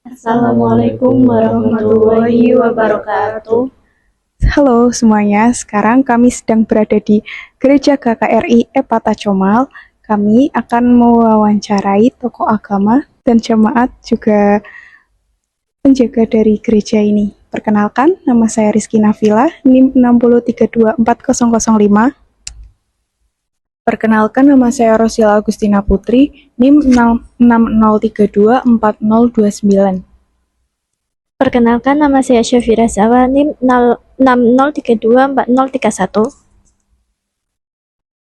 Assalamualaikum warahmatullahi wabarakatuh. Halo semuanya, sekarang kami sedang berada di Gereja GKRI Epata Comal. Kami akan mewawancarai tokoh agama dan jemaat juga penjaga dari gereja ini. Perkenalkan, nama saya Rizky Nafila, NIM 603240005. Perkenalkan, nama saya Rosila Agustina Putri, NIM 60324029. Perkenalkan, nama saya Syafira Zawa, NIM 60324031.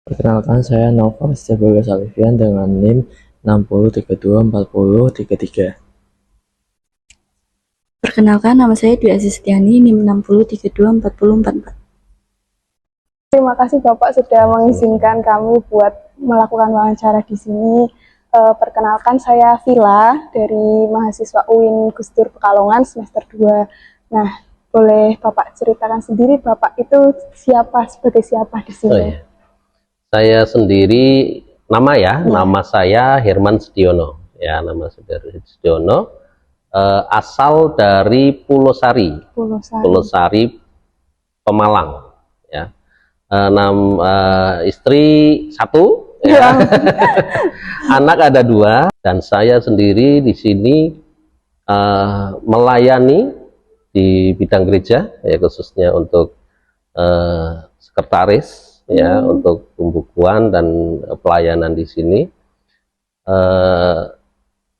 Perkenalkan, saya Nova Setiabagas Alifian dengan NIM 60324033. Perkenalkan, nama saya Dwi Aziz Setiani, NIM 60324044. Terima kasih Bapak sudah mengizinkan kami buat melakukan wawancara di sini. Perkenalkan, saya Vila dari mahasiswa UIN Gus Dur Pekalongan semester 2. Nah, boleh Bapak ceritakan sendiri Bapak itu siapa, sebagai siapa di sini? Oh, iya. Saya sendiri nama saya Herman Sediono. Ya, nama saudara Sediono. Asal dari Pulau Sari, Pemalang. Ya. Istri satu, ya. Anak ada 2, dan saya sendiri di sini melayani di bidang gereja, ya, khususnya untuk sekretaris, ya, untuk pembukuan dan pelayanan di sini.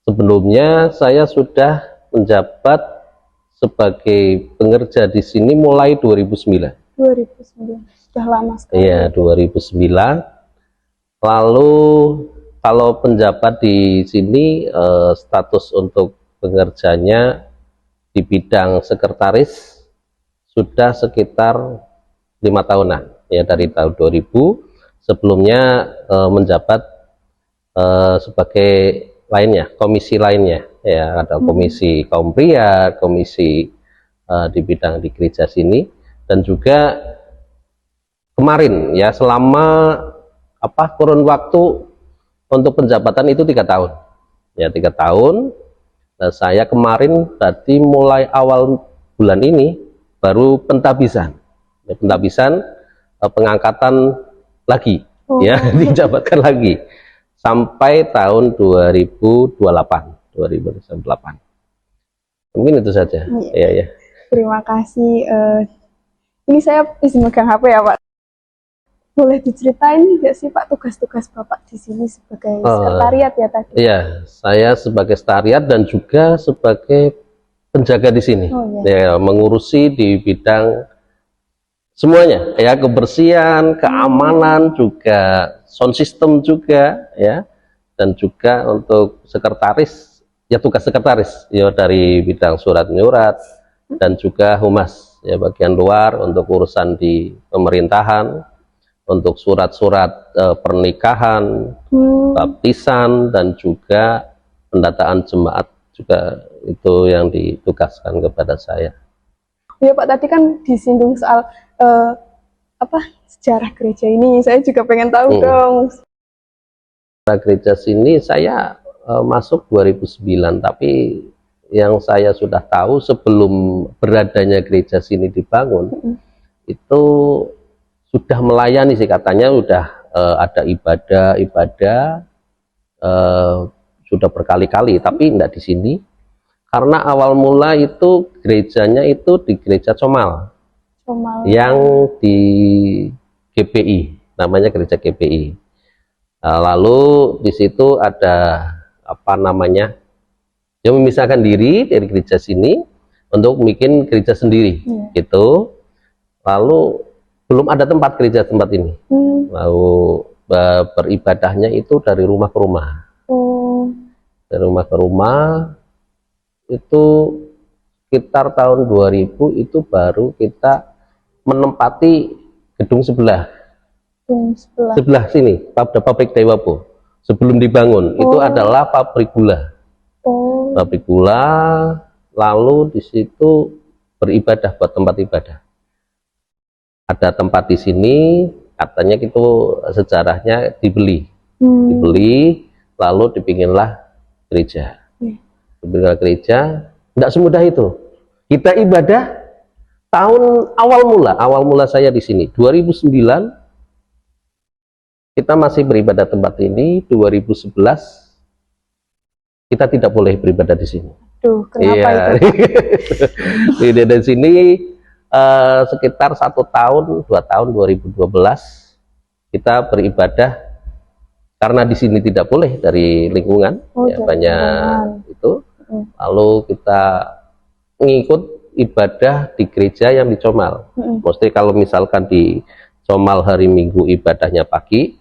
Sebelumnya saya sudah menjabat sebagai pengerja di sini mulai 2009. 2009, sudah lama sekali. Iya, 2009. Lalu kalau penjabat di sini status untuk pengerjanya di bidang sekretaris sudah sekitar 5 tahunan, ya, dari tahun 2000. Sebelumnya menjabat sebagai komisi lainnya, ya, ada komisi kaum pria, komisi di bidang di gereja sini, dan juga kemarin, ya, selama kurun waktu untuk penjabatan itu 3 tahun, ya, 3 tahun. Nah, saya kemarin berarti mulai awal bulan ini baru pentabisan, ya, pengangkatan lagi, ya, dijabatkan lagi sampai tahun 2028. Mungkin itu saja. Ya. Terima kasih. Ini saya izin megang HP ya Pak. Boleh diceritain nggak sih Pak tugas-tugas Bapak di sini sebagai sekretariat ya tadi? Iya, saya sebagai sekretariat dan juga sebagai penjaga di sini. Ya, mengurusi di bidang semuanya, ya, kebersihan, keamanan, juga sound system juga, ya, dan juga untuk sekretaris, ya, tugas sekretaris, ya, dari bidang surat menyurat dan juga humas, ya, bagian luar untuk urusan di pemerintahan, untuk surat-surat pernikahan, baptisan, dan juga pendataan jemaat juga itu yang ditugaskan kepada saya. Ya Pak, tadi kan disinggung soal sejarah gereja ini, saya juga pengen tahu dong. Gereja sini saya masuk 2009, tapi yang saya sudah tahu sebelum beradanya gereja sini dibangun, itu sudah melayani sih, katanya sudah ada ibadah sudah berkali-kali, tapi tidak di sini, karena awal mula itu gerejanya itu di gereja Comal. Yang di GPI, namanya gereja GPI. Lalu di situ ada yang memisahkan diri dari gereja sini untuk bikin gereja sendiri, gitu. Lalu belum ada tempat ini. Lalu beribadahnya itu dari rumah ke rumah. Dari rumah ke rumah itu sekitar tahun 2000 itu baru kita menempati gedung sebelah sini, pabrik Dewapo. Sebelum dibangun itu adalah pabrik gula. Pabrik gula, lalu di situ beribadah, buat tempat ibadah. Ada tempat di sini, katanya itu sejarahnya dibeli, lalu dibikinlah gereja. Bimbingan gereja, tidak semudah itu. Kita ibadah tahun awal mula saya di sini 2009 kita masih beribadah tempat ini. 2011 kita tidak boleh beribadah di sini. Duh, kenapa itu? Tidak di sini sekitar 1 tahun, 2 tahun 2012 kita beribadah karena di sini tidak boleh dari lingkungan, ya, banyak itu. Lalu kita ngikut ibadah di gereja yang di Comal. Mesti kalau misalkan di Comal hari Minggu ibadahnya pagi,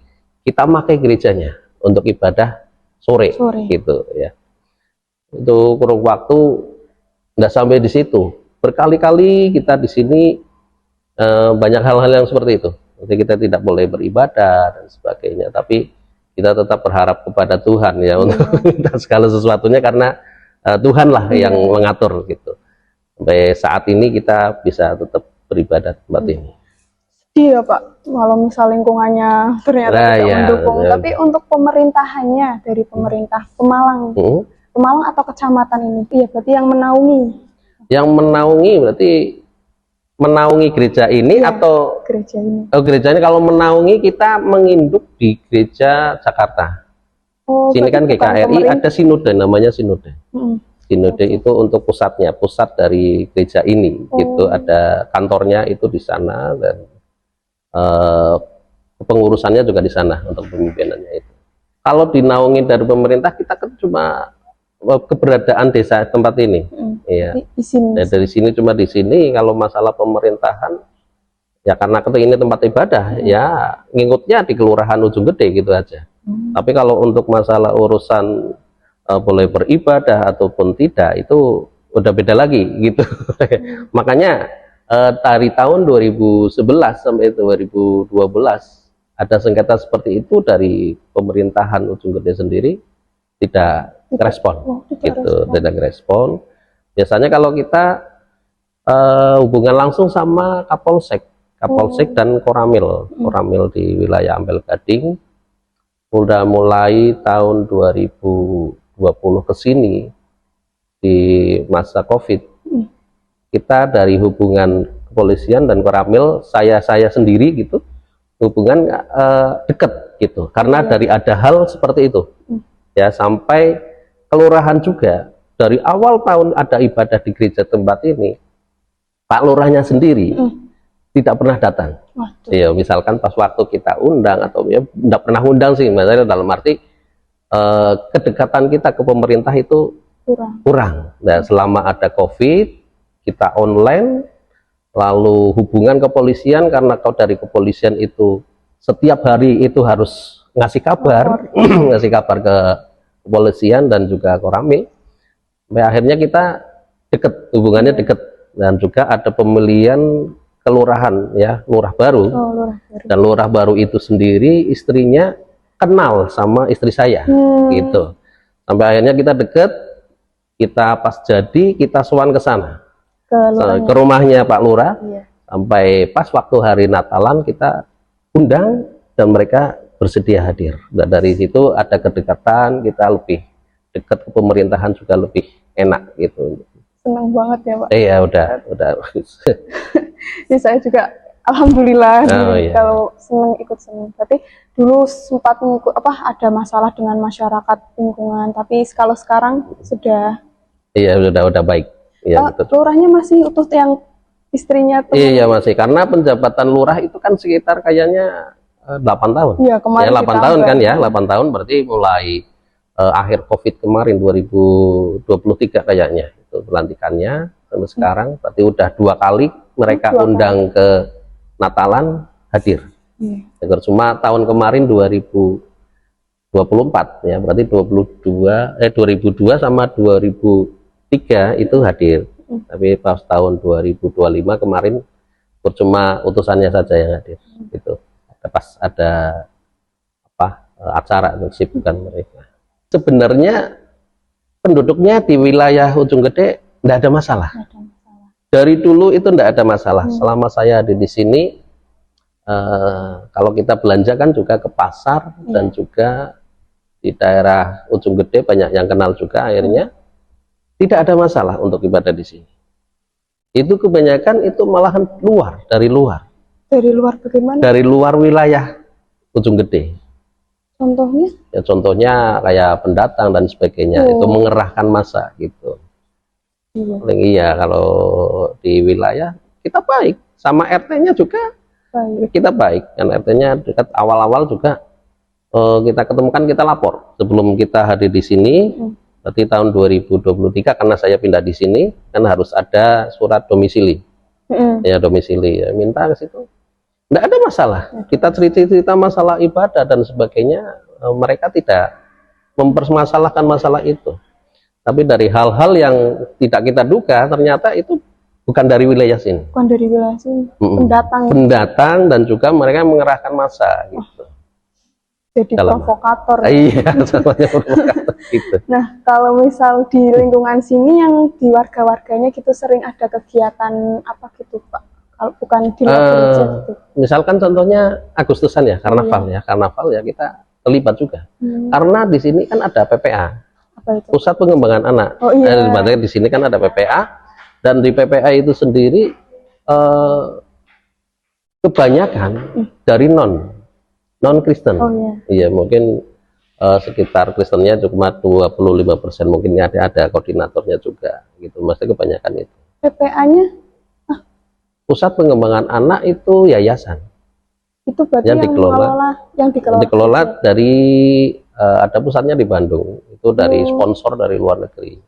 kita pakai gerejanya untuk ibadah sore. Gitu ya. Itu kurang waktu nggak sampai di situ. Berkali-kali kita di sini banyak hal-hal yang seperti itu. Jadi kita tidak boleh beribadah dan sebagainya, tapi kita tetap berharap kepada Tuhan ya untuk segala sesuatunya, karena Tuhanlah yang mengatur gitu. Sampai saat ini kita bisa tetap beribadah di tempat ini. Iya Pak, kalau misal lingkungannya ternyata tidak mendukung. Tapi untuk pemerintahannya dari pemerintah Pemalang, Pemalang atau kecamatan ini, iya berarti yang menaungi. Yang menaungi berarti menaungi gereja ini atau gereja ini? Oh, gerejanya kalau menaungi kita menginduk di gereja Jakarta. Sini kan GKRI ada sinode, namanya sinode. Sinode itu untuk pusatnya, pusat dari gereja ini. Gitu, ada kantornya itu di sana dan pengurusannya juga di sana untuk pemimpinannya itu. Kalau dinaungi dari pemerintah, kita kan cuma keberadaan desa tempat ini. Iya. Nah, dari sini cuma di sini. Kalau masalah pemerintahan, ya karena ini tempat ibadah, ya ngikutnya di Kelurahan Ujung Gede gitu aja. Tapi kalau untuk masalah urusan boleh beribadah ataupun tidak, itu udah beda lagi gitu. Makanya dari tahun 2011 sampai 2012 ada sengketa seperti itu dari pemerintahan Ujung Gede sendiri tidak respon, gitu, tidak respon. Biasanya kalau kita hubungan langsung sama Kapolsek dan Koramil di wilayah Ampel Gading, udah mulai tahun 2020 ke sini di masa Covid, kita dari hubungan kepolisian dan Koramil, saya sendiri gitu, hubungan dekat gitu, karena dari ada hal seperti itu, ya sampai kelurahan juga. Dari awal tahun ada ibadah di gereja tempat ini, Pak Lurahnya sendiri tidak pernah datang. Ya, misalkan pas waktu kita undang atau ya tidak pernah undang sih, maksudnya dalam arti kedekatan kita ke pemerintah itu kurang. Nah, selama ada COVID, kita online, lalu hubungan kepolisian, karena kau dari kepolisian itu setiap hari itu harus ngasih kabar, ngasih kabar ke kepolisian dan juga Koramil. Sampai akhirnya kita deket, hubungannya deket, dan juga ada pemilihan kelurahan ya, lurah baru. Dan lurah baru itu sendiri istrinya kenal sama istri saya, gitu. Sampai akhirnya kita deket, kita pas jadi kita sowan ke sana, ke rumahnya Pak Lurah. Sampai pas waktu hari Natalan kita undang dan mereka bersedia hadir. Dan dari situ ada kedekatan, kita lebih dekat ke pemerintahan juga lebih enak gitu. Senang banget ya Pak. Iya, udah bagus. Ya, saya juga alhamdulillah kalau ikut senang. Tapi dulu sempat ada masalah dengan masyarakat lingkungan, tapi kalau sekarang sudah. Iya, udah baik. Iya, lurahnya masih utuh yang istrinya tuh. Iya, masih, karena penjabatan lurah itu kan sekitar kayaknya 8 tahun. Iya, kemarin ya, 8 tahun kan ya, 8 tahun berarti mulai akhir COVID kemarin 2023 kayaknya itu pelantikannya sampai sekarang, berarti udah 2 kali mereka undang ke Natalan hadir. Cuma tahun kemarin 2024 ya, berarti 2002 sama 2003 itu hadir. Tapi pas tahun 2025 kemarin cuma utusannya saja yang hadir. Gitu. Pas ada acara kesibukan mereka. Sebenarnya penduduknya di wilayah Ujung Gede tidak ada masalah. Dari dulu itu tidak ada masalah. Selama saya ada di sini, kalau kita belanja kan juga ke pasar dan juga di daerah Ujung Gede banyak yang kenal juga akhirnya. tidak ada masalah untuk ibadah di sini. Itu kebanyakan itu malahan dari luar Dari luar bagaimana? dari luar wilayah Ujung Gede. Contohnya? Ya, contohnya kayak pendatang dan sebagainya, itu mengerahkan massa gitu. Iya. Paling iya, kalau di wilayah kita baik, sama RT-nya juga Baik. kita baik, kan RT-nya dekat. Awal-awal juga kita ketemukan, kita lapor sebelum kita hadir di sini. Berarti tahun 2023 karena saya pindah di sini kan harus ada surat domisili. Ya domisili, ya, minta ke situ. Tidak ada masalah. Kita cerita-cerita masalah ibadah dan sebagainya, mereka tidak mempermasalahkan masalah itu. Tapi dari hal-hal yang tidak kita duga, ternyata itu bukan dari wilayah sini. Bukan dari wilayah sini. Pendatang. Pendatang dan juga mereka mengerahkan massa gitu. Jadi provokator. Iya, namanya provokator gitu. Nah, kalau misal di lingkungan sini yang di warga-warganya gitu sering ada kegiatan apa gitu, Pak? Kalau bukan di luar gereja gitu. Misalkan contohnya Agustusan ya, karnaval ya. Karnaval ya kita terlibat juga. Karena di sini kan ada PPA. Apa itu? Pusat Pengembangan Anak. Oh iya. Di sini kan ada PPA, dan di PPA itu sendiri kebanyakan dari non Kristen. Oh iya. Iya, mungkin sekitar Kristennya cuma 25%, mungkin ada koordinatornya juga gitu. Maksudnya kebanyakan itu. PPA-nya Pusat Pengembangan Anak itu yayasan. itu berarti yang dikelola dari ada pusatnya di Bandung. Itu dari sponsor dari luar negeri.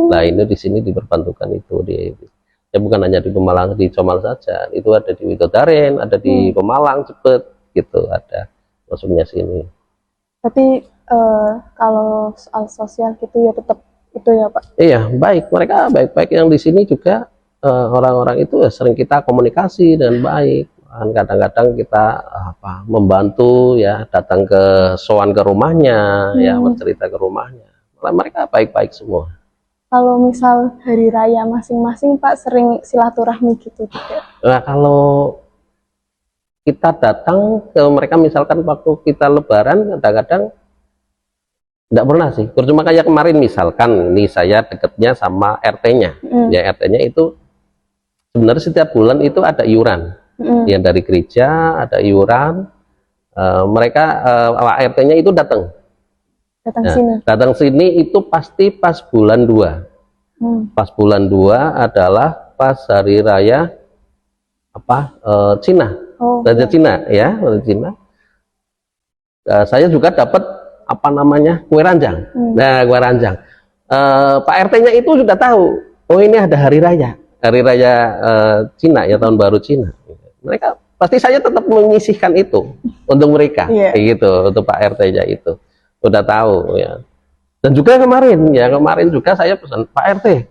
Nah, ini di sini diperbantukan itu ya bukan hanya di Pemalang, di Comal saja. Itu ada di Widodaren, ada di Pemalang, Cepet gitu, ada masuknya sini. Berarti kalau soal sosial gitu ya tetap itu ya, Pak. Iya, baik. Mereka baik-baik yang di sini juga. Orang-orang itu sering kita komunikasi dan baik. Kadang-kadang kita membantu ya, datang sowan ke rumahnya, ya bercerita ke rumahnya. Malah mereka baik-baik semua. Kalau misal hari raya masing-masing, Pak, sering silaturahmi gitu juga. Nah, kalau kita datang ke mereka misalkan waktu kita lebaran, kadang-kadang tidak pernah sih. Cuma kayak kemarin misalkan, ini saya deketnya sama RT-nya. Ya, RT-nya itu sebenarnya setiap bulan itu ada iuran. Yang dari gereja ada iuran. Mereka RT-nya itu datang sini. Datang sini itu pasti pas bulan 2. Pas bulan 2 adalah pas hari raya Cina. Raja Cina ya, Raja Cina. Saya juga dapat kue ranjang. Nah, kue ranjang. Pak RT-nya itu sudah tahu. Oh, ini ada hari raya Cina ya, tahun baru Cina. Mereka pasti saya tetap menyisihkan itu untuk mereka, kayak gitu, untuk Pak RT-nya itu udah tahu ya. Dan juga kemarin juga saya pesan, Pak RT,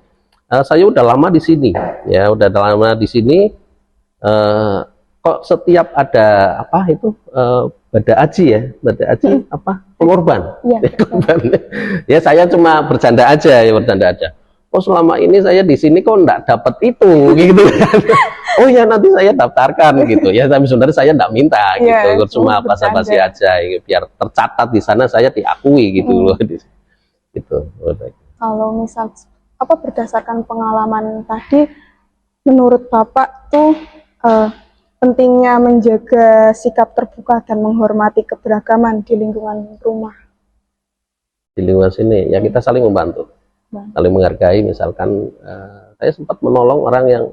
saya udah lama di sini, ya udah lama di sini. Kok setiap ada bada aji pengorban. Ya saya cuma bercanda aja. Oh, selama ini saya di sini kok enggak dapat itu gitu kan. Oh ya, nanti saya daftarkan gitu ya, tapi sebenarnya saya enggak minta gitu, cuma basa-basi aja biar tercatat di sana, saya diakui gitu loh gitu. Kalau misal berdasarkan pengalaman tadi, menurut Bapak tuh pentingnya menjaga sikap terbuka dan menghormati keberagaman di lingkungan rumah. Di lingkungan sini ya kita saling membantu, saling menghargai. Misalkan saya sempat menolong orang yang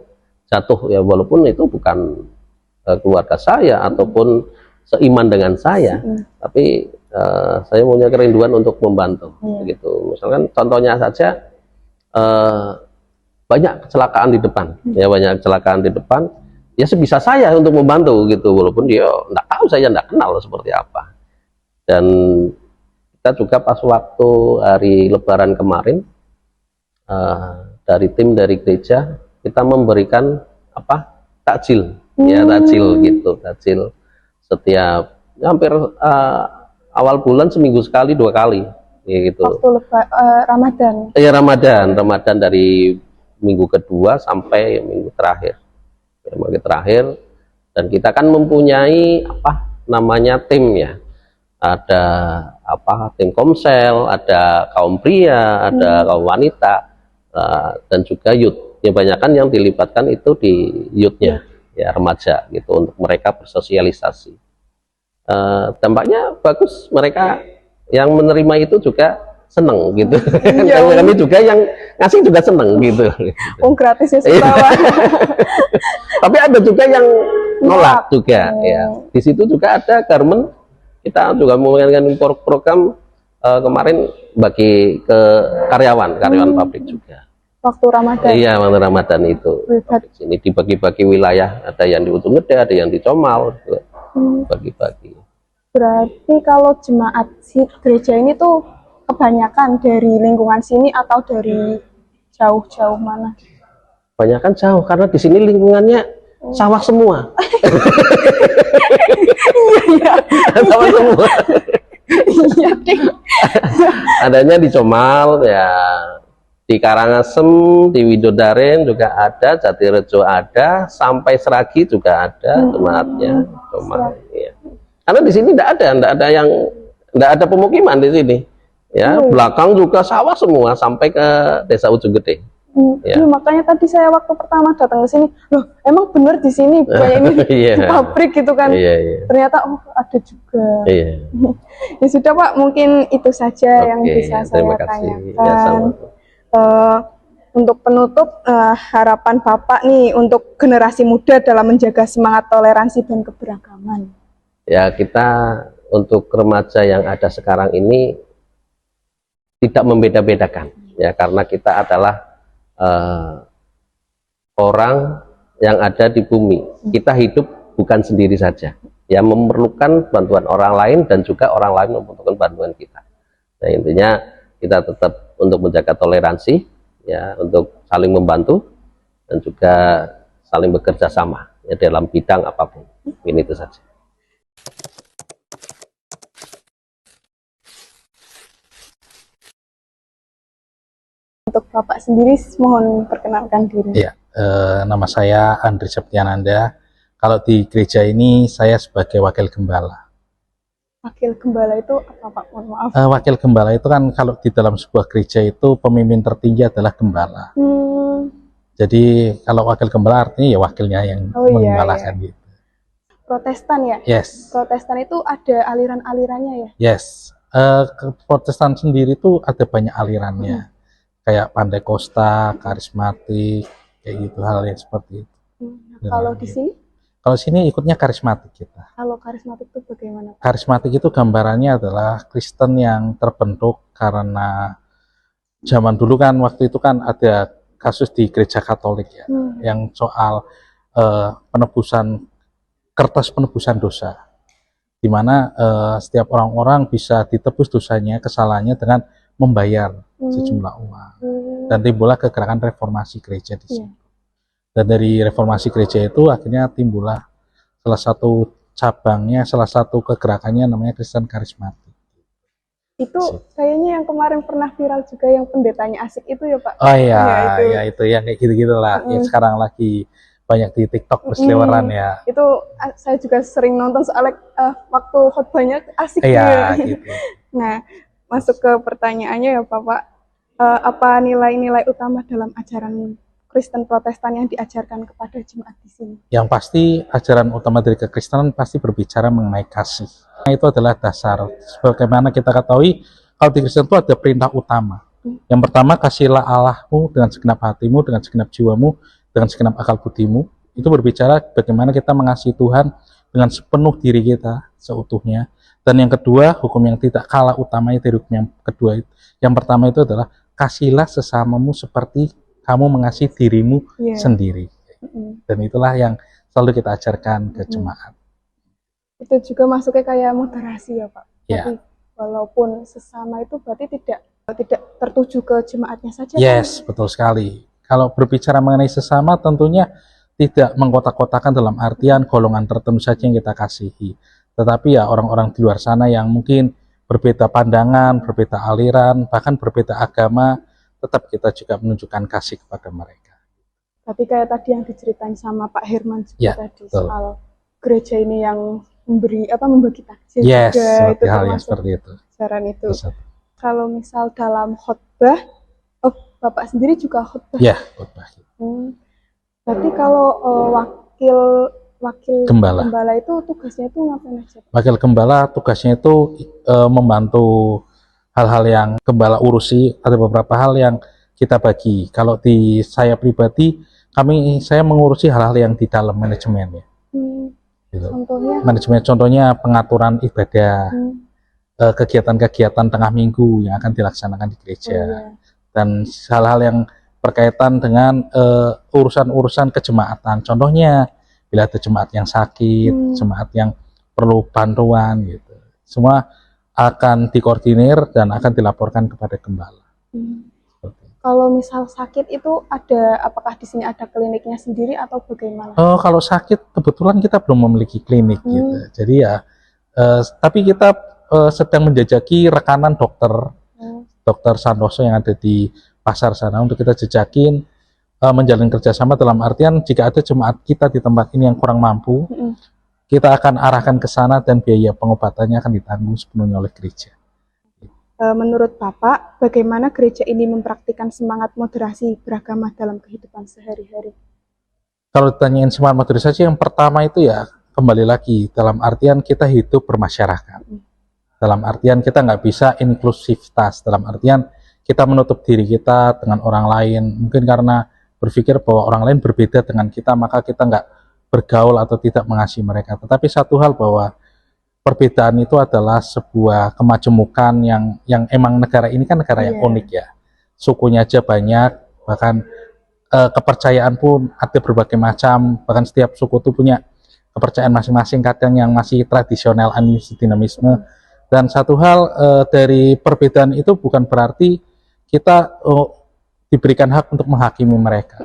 jatuh ya, walaupun itu bukan keluarga saya ataupun seiman dengan saya, tapi saya punya kerinduan untuk membantu gitu. Misalkan contohnya saja, banyak kecelakaan di depan ya, ya sebisa saya untuk membantu gitu, walaupun dia enggak tahu, saya enggak kenal seperti apa. Dan kita juga pas waktu hari Lebaran kemarin, dari tim dari gereja kita memberikan takjil ya, takjil setiap hampir awal bulan, seminggu sekali, 2 kali gitu. Waktu Ramadan. Ya, Ramadan dari minggu kedua sampai minggu terakhir. Dan kita kan mempunyai tim ya, ada tim komsel, ada kaum pria, ada kaum wanita. dan juga youth. Kebanyakan yang dilibatkan itu di youthnya, ya remaja gitu, untuk mereka bersosialisasi. Dampaknya bagus, mereka yang menerima itu juga seneng gitu. Kami juga yang ngasih juga seneng gitu. Gratis ya semua. Tapi ada juga yang nolak juga, ya. Di situ juga ada garment, kita juga menjalankan program kemarin bagi ke karyawan pabrik juga. Waktu Ramadan. Iya, waktu Ramadan itu. Ini dibagi-bagi wilayah, ada yang di Ujung Gede, ada yang di Comal, bagi-bagi. Berarti kalau jemaat gereja ini tuh kebanyakan dari lingkungan sini atau dari jauh-jauh mana? Kebanyakan jauh, karena di sini lingkungannya sawah semua. Iya. Sawah semua. Iya, deh. Adanya di Comal, ya, di Karangasem, di Widodaren juga ada, Jatirejo ada, sampai Seragi juga ada jemaatnya. Comal, ya. Karena di sini tidak ada pemukiman di sini. Ya, belakang juga sawah semua sampai ke Desa Ujung Gede. Ya, makanya tadi saya waktu pertama datang ke sini, loh, emang bener di sini kayak ini pabrik gitu kan? Ternyata ada juga. Ya sudah Pak, mungkin itu saja yang bisa saya tanyakan. Untuk penutup, harapan Bapak nih untuk generasi muda dalam menjaga semangat toleransi dan keberagaman. Ya, kita untuk remaja yang ada sekarang ini tidak membeda-bedakan, ya, karena kita adalah orang yang ada di bumi. Kita hidup bukan sendiri saja, ya, memerlukan bantuan orang lain dan juga orang lain membutuhkan bantuan kita. Nah, intinya kita tetap untuk menjaga toleransi, ya, untuk saling membantu dan juga saling bekerja sama, ya, dalam bidang apapun. Ini itu saja. Untuk Bapak sendiri, mohon perkenalkan diri. Ya, nama saya Andri Septiananda. Kalau di gereja ini saya sebagai wakil gembala. Wakil gembala itu apa Pak? Mohon maaf. Wakil gembala itu kan kalau di dalam sebuah gereja itu pemimpin tertinggi adalah gembala. Jadi kalau wakil gembala artinya ya wakilnya yang menggembalakan gitu. Protestan ya? Yes. Protestan itu ada aliran-alirannya ya? Yes. Protestan sendiri itu ada banyak alirannya. Kayak Pantekosta, karismatik, kayak gitu, hal yang seperti itu. Kalau di sini? Kalau sini ikutnya karismatik kita. Kalau karismatik itu bagaimana? Karismatik itu gambarannya adalah Kristen yang terbentuk karena zaman dulu kan, waktu itu kan ada kasus di gereja Katolik ya, yang soal penebusan, kertas penebusan dosa, di mana setiap orang-orang bisa ditebus dosanya, kesalahannya dengan membayar sejumlah uang, dan timbullah kegerakan reformasi gereja di sini. Dan dari reformasi gereja itu akhirnya timbullah salah satu cabangnya, salah satu kegerakannya namanya Kristen karismatik. Itu kayaknya yang kemarin pernah viral juga, yang pendetanya asik itu ya Pak? Oh iya, ya itu yang kayak gitu-gitulah. Yang sekarang lagi banyak di TikTok berseliweran ya. Itu saya juga sering nonton soalnya waktu khotbahnya asik gitu. Nah, masuk ke pertanyaannya ya Bapak, apa nilai-nilai utama dalam ajaran Kristen Protestan yang diajarkan kepada jemaat di sini? Yang pasti ajaran utama dari kekristenan pasti berbicara mengenai kasih. Nah, itu adalah dasar. Sebagaimana kita ketahui, kalau di Kristen itu ada perintah utama. Yang pertama, kasihlah Allahmu dengan segenap hatimu, dengan segenap jiwamu, dengan segenap akal budimu. Itu berbicara bagaimana kita mengasihi Tuhan dengan sepenuh diri kita, seutuhnya. Dan yang kedua, hukum yang tidak kalah utamanya dari hukum yang kedua itu. Yang pertama itu adalah kasihlah sesamamu seperti kamu mengasihi dirimu sendiri. Dan itulah yang selalu kita ajarkan ke jemaat. Itu juga masuknya kayak moderasi ya Pak. Ya. Jadi walaupun sesama itu berarti tidak tertuju ke jemaatnya saja. Yes, kan? Betul sekali. Kalau berbicara mengenai sesama, tentunya tidak mengkotak-kotakan dalam artian golongan tertentu saja yang kita kasihi. Tetapi ya orang-orang di luar sana yang mungkin berbeda pandangan, berbeda aliran, bahkan berbeda agama, tetap kita juga menunjukkan kasih kepada mereka. Tapi kayak tadi yang diceritain sama Pak Herman juga tadi, betul. Soal gereja ini yang membagi takjil juga, itu hal yang seperti itu. Ajaran itu. Kalau misal dalam khotbah, Bapak sendiri juga khotbah. Ya, khotbah. Berarti kalau wakil Gembala. itu tugasnya itu ngapain aja? Wakil gembala tugasnya itu membantu hal-hal yang gembala urusi. Ada beberapa hal yang kita bagi. Kalau di saya pribadi, saya mengurusi hal-hal yang di dalam manajemen ya. Gitu. Contohnya? Manajemen contohnya pengaturan ibadah, kegiatan-kegiatan tengah minggu yang akan dilaksanakan di gereja, dan hal-hal yang berkaitan dengan urusan-urusan kejemaatan. Contohnya bila ada jemaat yang sakit, jemaat yang perlu bantuan gitu. Semua akan dikoordinir dan akan dilaporkan kepada gembala. Kalau misal sakit itu apakah di sini ada kliniknya sendiri atau bagaimana? Kalau sakit kebetulan kita belum memiliki klinik gitu. Jadi ya tapi kita sedang menjajaki rekanan dokter Santoso yang ada di pasar sana untuk kita jejakin menjalin kerjasama, dalam artian jika ada jemaat kita di tempat ini yang kurang mampu, kita akan arahkan ke sana dan biaya pengobatannya akan ditanggung sepenuhnya oleh gereja. Menurut Bapak, bagaimana gereja ini mempraktikkan semangat moderasi beragama dalam kehidupan sehari-hari? Kalau ditanyain semangat moderasi, yang pertama itu ya kembali lagi dalam artian kita hidup bermasyarakat. Dalam artian kita nggak bisa inklusivitas, dalam artian kita menutup diri kita dengan orang lain, mungkin karena berpikir bahwa orang lain berbeda dengan kita, maka kita nggak bergaul atau tidak mengasihi mereka. Tetapi satu hal bahwa perbedaan itu adalah sebuah kemajemukan yang emang negara ini kan negara yang unik ya. Sukunya aja banyak, bahkan kepercayaan pun ada berbagai macam, bahkan setiap suku itu punya kepercayaan masing-masing, kadang yang masih tradisional, dinamisme. Dan satu hal dari perbedaan itu bukan berarti kita diberikan hak untuk menghakimi mereka.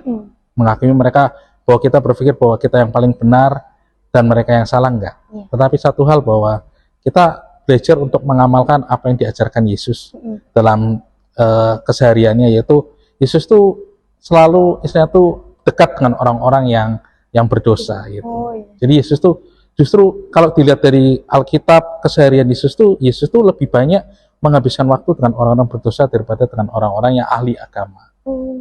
Menghakimi mereka bahwa kita berpikir bahwa kita yang paling benar dan mereka yang salah, enggak. Tetapi satu hal bahwa kita belajar untuk mengamalkan apa yang diajarkan Yesus dalam kesehariannya, yaitu Yesus tuh selalu istilahnya tuh dekat dengan orang-orang yang berdosa gitu. Jadi Yesus tuh justru kalau dilihat dari Alkitab, keseharian Yesus tuh lebih banyak menghabiskan waktu dengan orang-orang berdosa daripada dengan orang-orang yang ahli agama.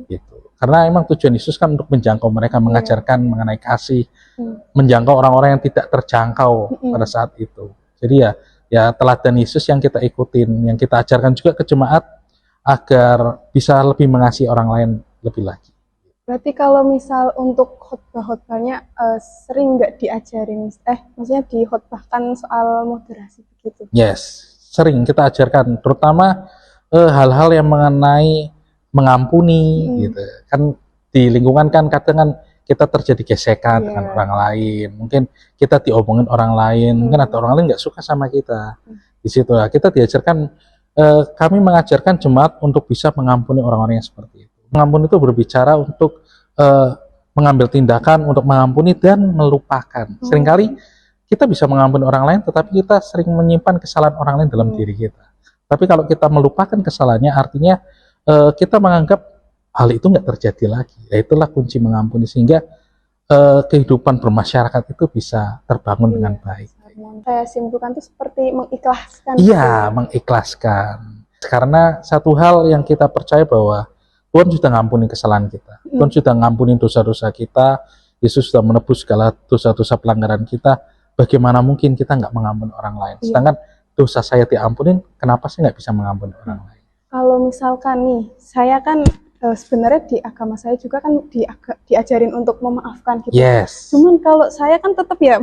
Gitu. Karena emang tujuan Yesus kan untuk menjangkau mereka, mengajarkan mengenai kasih, menjangkau orang-orang yang tidak terjangkau pada saat itu. Jadi ya teladan Yesus yang kita ikutin, yang kita ajarkan juga ke jemaat agar bisa lebih mengasihi orang lain lebih lagi. Berarti kalau misal untuk khotbah-khotbahnya sering nggak diajarin, maksudnya dikhotbahkan soal moderasi begitu? Yes, sering kita ajarkan, terutama hal-hal yang mengenai mengampuni gitu. Kan di lingkungan kan kadang kan kita terjadi gesekan dengan orang lain, mungkin kita diomongin orang lain, mungkin ada orang lain nggak suka sama kita. Di situ lah kita diajarkan, kami mengajarkan jemaat untuk bisa mengampuni orang-orang yang seperti itu. Mengampuni itu berbicara untuk mengambil tindakan untuk mengampuni dan melupakan. Seringkali kita bisa mengampuni orang lain, tetapi kita sering menyimpan kesalahan orang lain dalam diri kita. Tapi kalau kita melupakan kesalahannya, artinya kita menganggap hal itu nggak terjadi lagi. Ya, itulah kunci mengampuni, sehingga kehidupan bermasyarakat itu bisa terbangun dengan baik. Saya simpulkan itu seperti mengikhlaskan. Iya, mengikhlaskan. Karena satu hal yang kita percaya bahwa Tuhan sudah ngampuni kesalahan kita. Tuhan sudah ngampuni dosa-dosa kita. Yesus sudah menebus segala dosa-dosa pelanggaran kita. Bagaimana mungkin kita nggak mengampuni orang lain? Sedangkan dosa saya diampunin, kenapa sih nggak bisa mengampuni orang lain? Kalau misalkan nih, saya kan sebenarnya di agama saya juga kan diajarin untuk memaafkan gitu. Yes. Cuman kalau saya kan tetap ya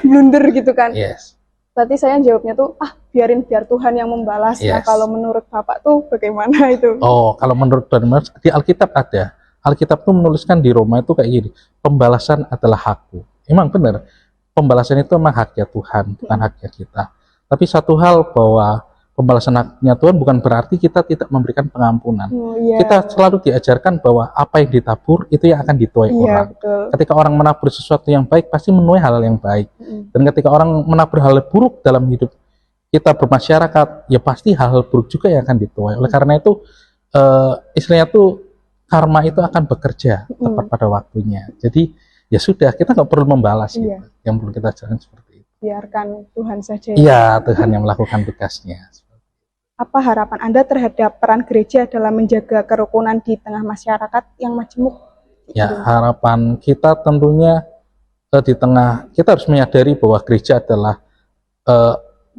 blunder gitu kan. Yes. Berarti saya jawabnya tuh, biar Tuhan yang membalas. Yes. Nah, kalau menurut Bapak tuh bagaimana itu? Oh, kalau menurut Tuhan, di Alkitab ada. Alkitab tuh menuliskan di Roma itu kayak gini, pembalasan adalah hakku. Emang benar, pembalasan itu memang haknya Tuhan, bukan haknya kita. Tapi satu hal bahwa pembalasan haknya Tuhan bukan berarti kita tidak memberikan pengampunan. Kita selalu diajarkan bahwa apa yang ditabur itu yang akan dituai orang. Betul. Ketika orang menabur sesuatu yang baik, pasti menuai hal yang baik. Dan ketika orang menabur hal buruk dalam hidup kita bermasyarakat, ya pasti hal-hal buruk juga yang akan dituai. Oleh karena itu, istilahnya tuh karma itu akan bekerja tepat pada waktunya. Jadi ya sudah, kita nggak perlu membalas gitu. Yang perlu kita jalan seperti itu. Biarkan Tuhan saja. Iya, Tuhan yang melakukan tugasnya. Apa harapan Anda terhadap peran gereja dalam menjaga kerukunan di tengah masyarakat yang majemuk? Ya, harapan kita tentunya di tengah, kita harus menyadari bahwa gereja adalah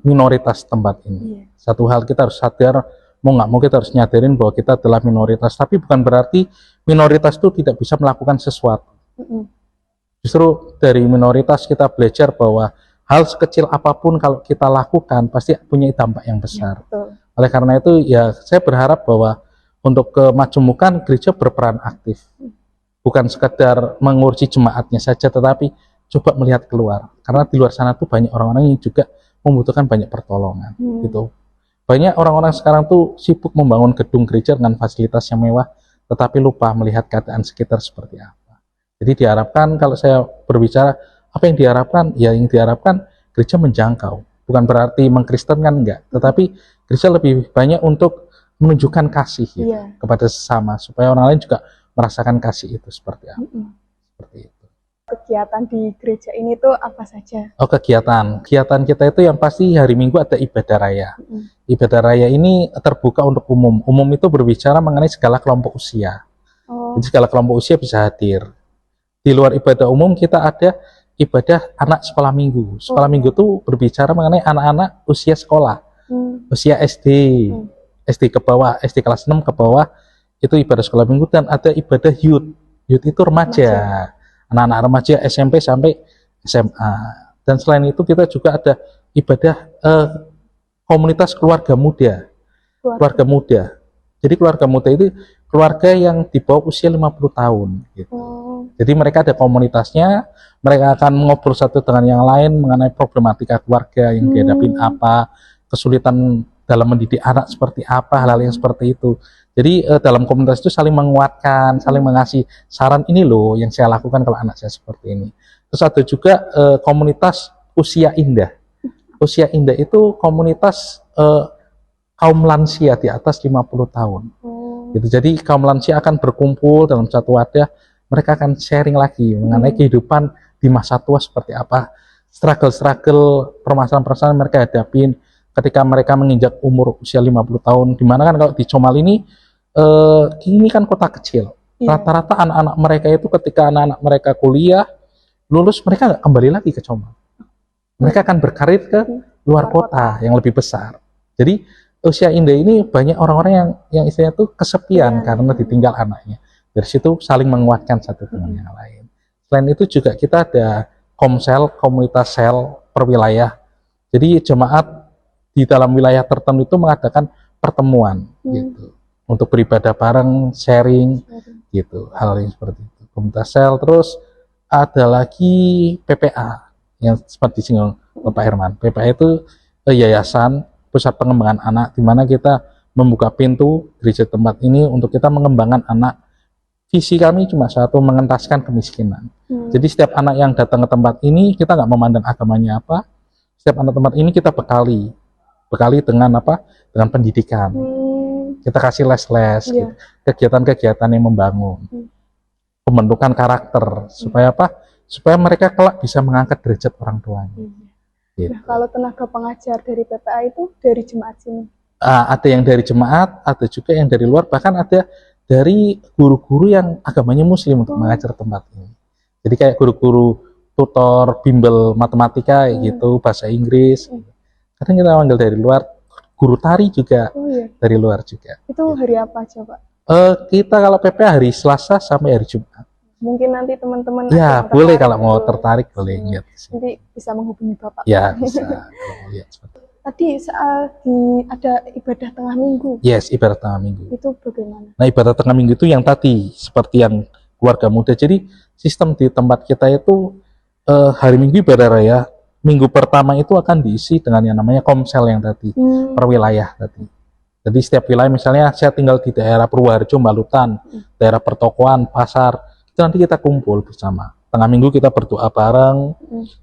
minoritas tempat ini. Satu hal kita harus sadar, mau nggak mau kita harus nyadarin bahwa kita adalah minoritas, tapi bukan berarti minoritas itu tidak bisa melakukan sesuatu. Justru dari minoritas kita belajar bahwa hal sekecil apapun kalau kita lakukan pasti punya dampak yang besar. Oleh karena itu ya saya berharap bahwa untuk kemajemukan gereja berperan aktif. Bukan sekedar mengurusi jemaatnya saja, tetapi coba melihat keluar. Karena di luar sana tuh banyak orang-orang yang juga membutuhkan banyak pertolongan. Gitu. Banyak orang-orang sekarang tuh sibuk membangun gedung gereja dengan fasilitas yang mewah, tetapi lupa melihat keadaan sekitar seperti apa. Jadi diharapkan, kalau saya berbicara apa yang diharapkan, ya yang diharapkan gereja menjangkau. Bukan berarti mengkristenkan, enggak, tetapi gereja lebih banyak untuk menunjukkan kasih gitu, kepada sesama, supaya orang lain juga merasakan kasih itu seperti apa. Seperti itu. Kegiatan di gereja ini tuh apa saja? Oh, kegiatan kita itu yang pasti hari Minggu ada ibadah raya. Ibadah raya ini terbuka untuk umum. Umum itu berbicara mengenai segala kelompok usia. Jadi segala kelompok usia bisa hadir. Di luar ibadah umum kita ada ibadah anak sekolah minggu. Sekolah minggu itu berbicara mengenai anak-anak usia sekolah, usia SD, SD ke bawah, SD kelas 6 ke bawah, itu ibadah sekolah minggu. Dan ada ibadah youth. Youth itu remaja, anak-anak remaja SMP sampai SMA. Dan selain itu kita juga ada ibadah komunitas keluarga muda. Keluarga muda. Jadi keluarga muda itu keluarga yang di bawah usia 50 tahun gitu. Jadi mereka ada komunitasnya, mereka akan ngobrol satu dengan yang lain mengenai problematika keluarga yang dihadapin apa, kesulitan dalam mendidik anak seperti apa, hal-hal yang seperti itu. Jadi dalam komunitas itu saling menguatkan, saling mengasih saran, ini loh yang saya lakukan kalau anak saya seperti ini. Terus ada juga komunitas usia indah. Usia indah itu komunitas kaum lansia di atas 50 tahun. Gitu. Jadi kaum lansia akan berkumpul dalam satu wadah, mereka akan sharing lagi mengenai kehidupan di masa tua seperti apa, struggle-struggle, permasalahan-permasalahan mereka hadapin ketika mereka menginjak umur usia 50 tahun. Dimana kan kalau di Comal ini kan kota kecil. Rata-rata anak-anak mereka itu ketika anak-anak mereka kuliah, lulus mereka nggak kembali lagi ke Comal. Mereka akan berkarir ke luar kota yang lebih besar. Jadi usia indah ini banyak orang-orang yang istilahnya itu kesepian karena ditinggal anaknya. Dari situ saling menguatkan satu dengan yang lain. Selain itu juga kita ada komsel, komunitas sel per wilayah. Jadi jemaat di dalam wilayah tertentu itu mengadakan pertemuan gitu untuk beribadah bareng, sharing gitu, hal yang seperti itu. Komunitas sel. Terus ada lagi PPA yang seperti disinggung Bapak Herman. PPA itu yayasan pusat pengembangan anak, di mana kita membuka pintu gereja tempat ini untuk kita mengembangkan anak. Visi kami cuma satu, mengentaskan kemiskinan. Jadi setiap anak yang datang ke tempat ini, kita nggak memandang agamanya apa, setiap anak tempat ini kita bekali dengan apa? Dengan pendidikan. Kita kasih les-les, gitu. Kegiatan-kegiatan yang membangun, pembentukan karakter, supaya apa? Supaya mereka kelak bisa mengangkat derajat orang tuanya. Gitu. Nah, kalau tenaga pengajar dari PPA itu dari jemaat sini? Ada yang dari jemaat, ada juga yang dari luar, bahkan ada dari guru-guru yang agamanya muslim untuk mengajar tempat ini. Jadi kayak guru-guru tutor bimbel matematika gitu, bahasa Inggris. Kadang kita panggil dari luar, guru tari juga dari luar juga. Itu hari apa aja, Pak? Kita kalau PPA hari Selasa sampai hari Jumat. Mungkin nanti teman-teman ya boleh kalau mau tertarik boleh lihat. Nanti bisa menghubungi Bapak. Ya bisa kalau mau lihat seperti. Tadi saat ada ibadah tengah minggu. Yes, ibadah tengah minggu. Itu bagaimana? Nah, ibadah tengah minggu itu yang tadi seperti yang keluarga muda. Jadi sistem di tempat kita itu hari Minggu ibadah raya, minggu pertama itu akan diisi dengan yang namanya komsel yang tadi, per wilayah tadi. Jadi setiap wilayah, misalnya saya tinggal di daerah Purwoharjo, Balutan, daerah pertokoan, pasar, itu nanti kita kumpul bersama. Tengah minggu kita berdoa bareng,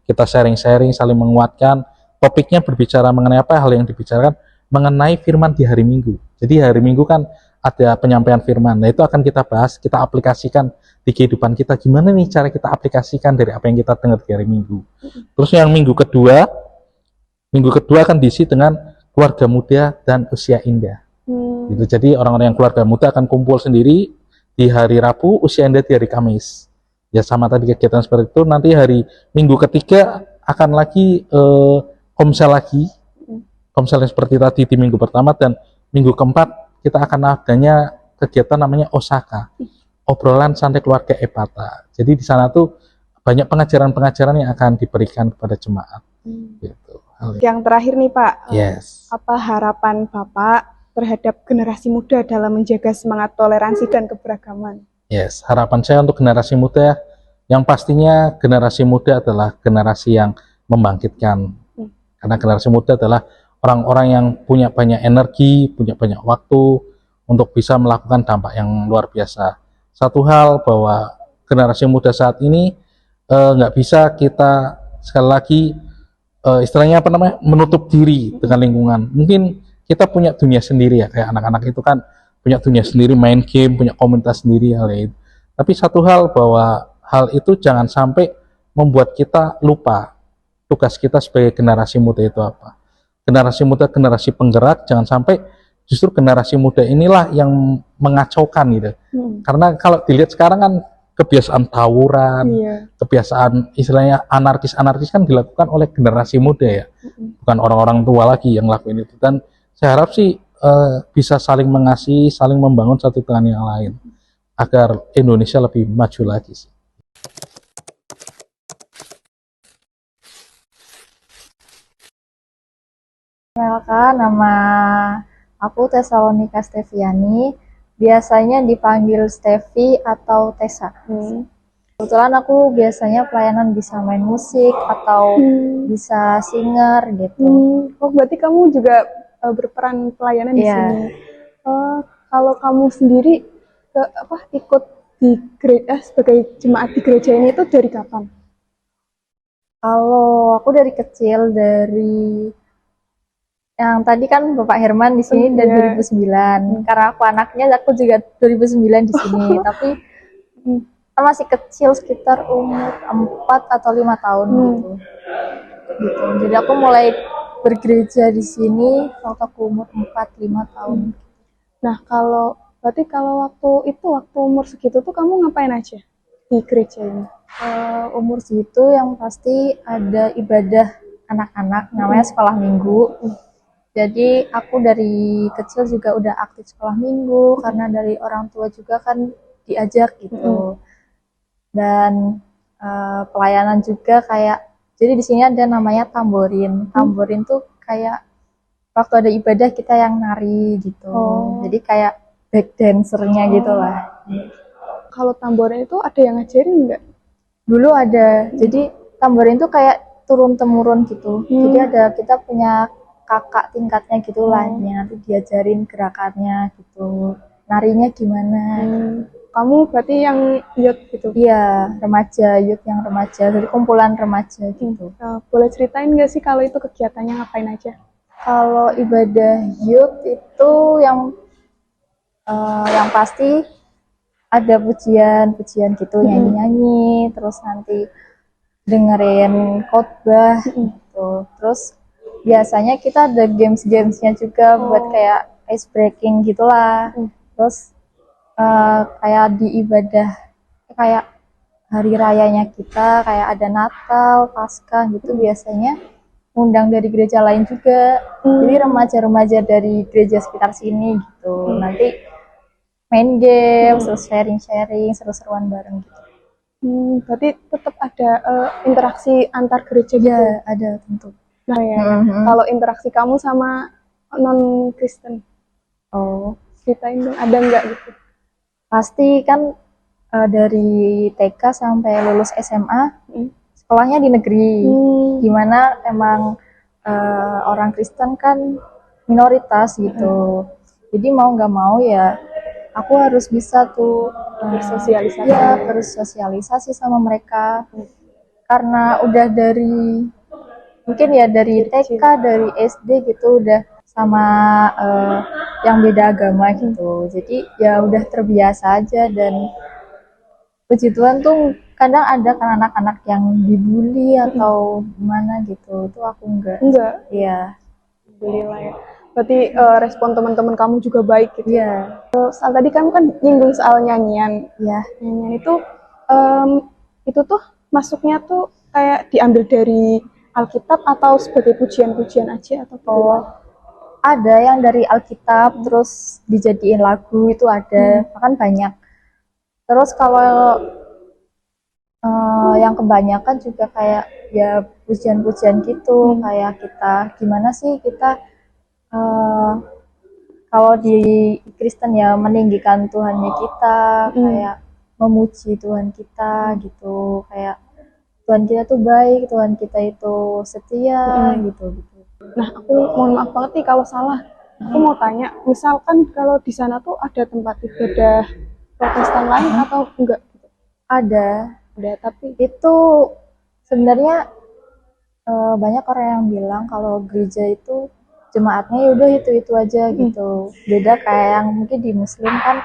kita sharing-sharing, saling menguatkan. Topiknya berbicara mengenai apa, hal yang dibicarakan mengenai firman di hari Minggu. Jadi hari Minggu kan ada penyampaian firman. Nah, itu akan kita bahas, kita aplikasikan di kehidupan kita. Gimana nih cara kita aplikasikan dari apa yang kita dengar di hari Minggu. Terus yang minggu kedua akan diisi dengan keluarga muda dan usia indah. Gitu. Jadi orang-orang yang keluarga muda akan kumpul sendiri di hari Rabu, usia indah di hari Kamis. Ya sama tadi kegiatan seperti itu. Nanti hari Minggu ketiga akan lagi komsel lagi. Komsel yang seperti tadi di minggu pertama, dan minggu keempat kita akan adanya kegiatan namanya Osaka. Obrolan santai keluarga Epata. Jadi di sana tuh banyak pengajaran-pengajaran yang akan diberikan kepada jemaat. Gitu. Yang terakhir nih Pak, Yes. apa harapan Bapak terhadap generasi muda dalam menjaga semangat toleransi dan keberagaman? Yes, harapan saya untuk generasi muda, yang pastinya generasi muda adalah generasi yang membangkitkan. Karena generasi muda adalah orang-orang yang punya banyak energi, punya banyak waktu untuk bisa melakukan dampak yang luar biasa. Satu hal bahwa generasi muda saat ini nggak bisa kita sekali lagi istilahnya apa namanya, menutup diri dengan lingkungan. Mungkin kita punya dunia sendiri ya, kayak anak-anak itu kan punya dunia sendiri, main game, punya komunitas sendiri, hal itu. Tapi satu hal bahwa hal itu jangan sampai membuat kita lupa tugas kita sebagai generasi muda itu apa. Generasi muda, generasi penggerak, jangan sampai justru generasi muda inilah yang mengacaukan gitu. Karena kalau dilihat sekarang kan kebiasaan tawuran, kebiasaan istilahnya anarkis-anarkis kan dilakukan oleh generasi muda ya, bukan orang-orang tua lagi yang lakuin itu. Dan saya harap sih bisa saling mengasihi, saling membangun satu dengan yang lain agar Indonesia lebih maju lagi sih. Perkenalkan, nama aku Tesalonika Steviani, biasanya dipanggil Stevi atau Tessa. Kebetulan aku biasanya pelayanan bisa main musik atau bisa singer gitu. Oh, berarti kamu juga berperan pelayanan di sini. Kalau kamu sendiri ikut di gereja sebagai jemaat di gereja ini itu dari kapan? Kalau aku dari kecil, dari yang tadi kan Bapak Herman di sini dari 2009. Karena aku anaknya, aku juga 2009 di sini. Tapi masih kecil, sekitar umur 4 atau 5 tahun gitu. Jadi aku mulai bergereja di sini waktu aku umur 4-5 tahun. Nah, berarti kalau waktu umur segitu tuh kamu ngapain aja di gereja ini? Umur segitu yang pasti ada ibadah anak-anak, namanya sekolah minggu. Jadi aku dari kecil juga udah aktif sekolah minggu, karena dari orang tua juga kan diajak gitu. Dan pelayanan juga kayak, jadi di sini ada namanya tamborin. Tamborin tuh kayak waktu ada ibadah kita yang nari gitu. Jadi kayak back dancernya gitu lah. Kalau tamborin itu ada yang ngajarin nggak? Dulu ada. Jadi tamborin tuh kayak turun-temurun gitu. Jadi ada, kita punya kakak tingkatnya gitulah, yang nanti diajarin gerakannya gitu, narinya gimana. Kamu berarti yang youth gitu? Iya, remaja, youth yang remaja, jadi kumpulan remaja gitu. Boleh ceritain nggak sih kalau itu kegiatannya ngapain aja? Kalau ibadah youth itu yang pasti ada pujian-pujian gitu, nyanyi-nyanyi, terus nanti dengerin khotbah gitu. Terus biasanya kita ada games-gamesnya juga buat kayak ice breaking gitulah. Terus kayak di ibadah kayak hari rayanya kita, kayak ada Natal, Paskah gitu, biasanya undang dari gereja lain juga. Jadi remaja-remaja dari gereja sekitar sini gitu. Nanti main game, terus sharing-sharing, seru-seruan bareng gitu. Berarti tetap ada interaksi antar gereja gitu? Ya, ada tentu. Nah ya, kalau interaksi kamu sama non-Kristen, ceritain dong, ada nggak gitu? Pasti kan dari TK sampai lulus SMA, sekolahnya di negeri. Gimana emang orang Kristen kan minoritas gitu. Jadi mau nggak mau ya, aku harus bisa tuh bersosialisasi. Ya, bersosialisasi sama mereka. Karena udah dari mungkin ya dari TK, dari SD gitu udah sama yang beda agama gitu. Jadi ya udah terbiasa aja. Dan puji Tuhan tuh kadang ada kan anak-anak yang dibully atau gimana gitu. Itu aku enggak. Enggak? Iya. Alhamdulillah ya. Berarti respon teman-teman kamu juga baik gitu. Iya, Soal tadi kamu kan nyinggung soal nyanyian. iya. Nyanyian itu tuh masuknya tuh kayak diambil dari Alkitab atau sebagai pujian-pujian aja atau gimana? Ada yang dari Alkitab terus dijadiin lagu itu ada, bahkan banyak. Terus kalau yang kebanyakan juga kayak ya pujian-pujian gitu, kayak kita gimana sih kita kalau di Kristen ya meninggikan Tuhannya kita, kayak memuji Tuhan kita gitu, kayak Tuhan kita tuh baik, Tuhan kita itu setia gitu. Nah, aku mohon maaf banget nih kalau salah. Aku mau tanya, misalkan kalau di sana tuh ada tempat ibadah Protestan lain atau enggak? Ada Tapi itu sebenarnya banyak orang yang bilang kalau gereja itu jemaatnya ya udah itu aja gitu. Beda kayak yang mungkin di Muslim kan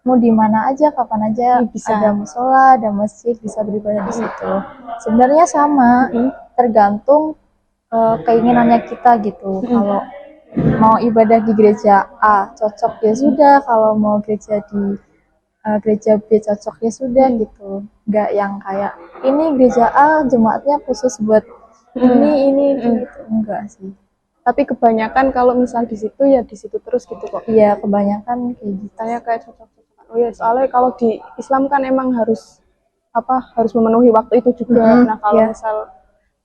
mau di mana aja kapan aja bisa. ada musola, ada masjid, bisa beribadah di situ. Sebenarnya sama, tergantung keinginannya kita gitu. Kalau mau ibadah di gereja A cocok ya sudah, kalau mau gereja di gereja B cocok ya sudah gitu. Nggak yang kayak ini gereja A jemaatnya khusus buat ini gitu, enggak sih. tapi kebanyakan kalau misal di situ ya di situ terus gitu kok. Iya, kebanyakan kayak gitu. Saya kayak cocok-cocokan. Oh ya, soalnya kalau di Islam kan emang harus memenuhi waktu itu juga. Nah, kalau iya. misal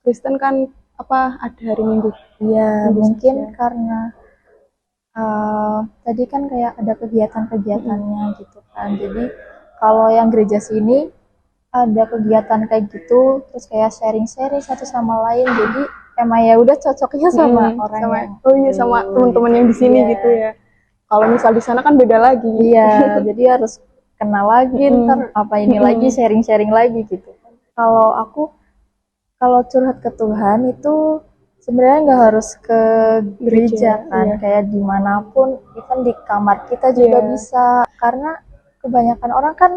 Kristen kan ada hari Minggu. Iya, Minggu mungkin saja. karena tadi kan kayak ada kegiatan-kegiatannya gitu kan. Jadi kalau yang gereja sini ada kegiatan kayak gitu, terus kayak sharing-sharing satu sama lain. Jadi emang ya udah cocoknya sama orang yang sama teman-teman yang di sini Iya. gitu ya. Kalau misal di sana kan beda lagi. Iya, jadi harus kenal lagi, ntar apa ini lagi, sharing-sharing lagi gitu. Kalau aku, kalau curhat ke Tuhan itu sebenarnya nggak harus ke gereja kan, iya. kayak dimanapun, even di kamar kita juga Iya. bisa. Karena kebanyakan orang kan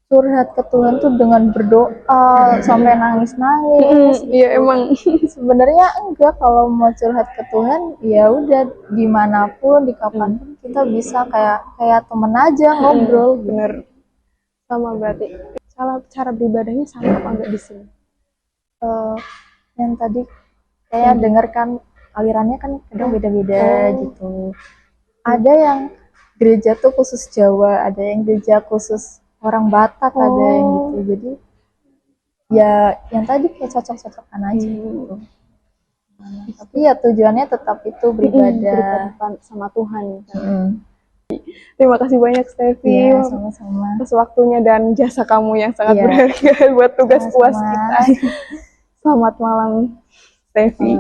curhat ke Tuhan tuh dengan berdoa sampai nangis-nangis. Iya emang. Sebenarnya enggak, kalau mau curhat ke Tuhan ya udah dimanapun di kapanpun kita bisa kayak temen aja ngobrol gitu. Bener. Sama berarti. Cara beribadahnya sama apa enggak di sini? Yang tadi kayak denger kan alirannya kan kadang beda-beda gitu. Ada yang gereja tuh khusus Jawa, ada yang gereja khusus orang Batak, ada yang gitu. Jadi ya yang tadi kayak cocok-cocokan aja gitu. Tapi ya tujuannya tetap itu beribadah. Beribadah sama Tuhan. Terima kasih banyak Stevi Iya, sama-sama. atas waktunya dan jasa kamu yang sangat Iya. berharga buat tugas Sama-sama. puas kita. Selamat malam Stevi.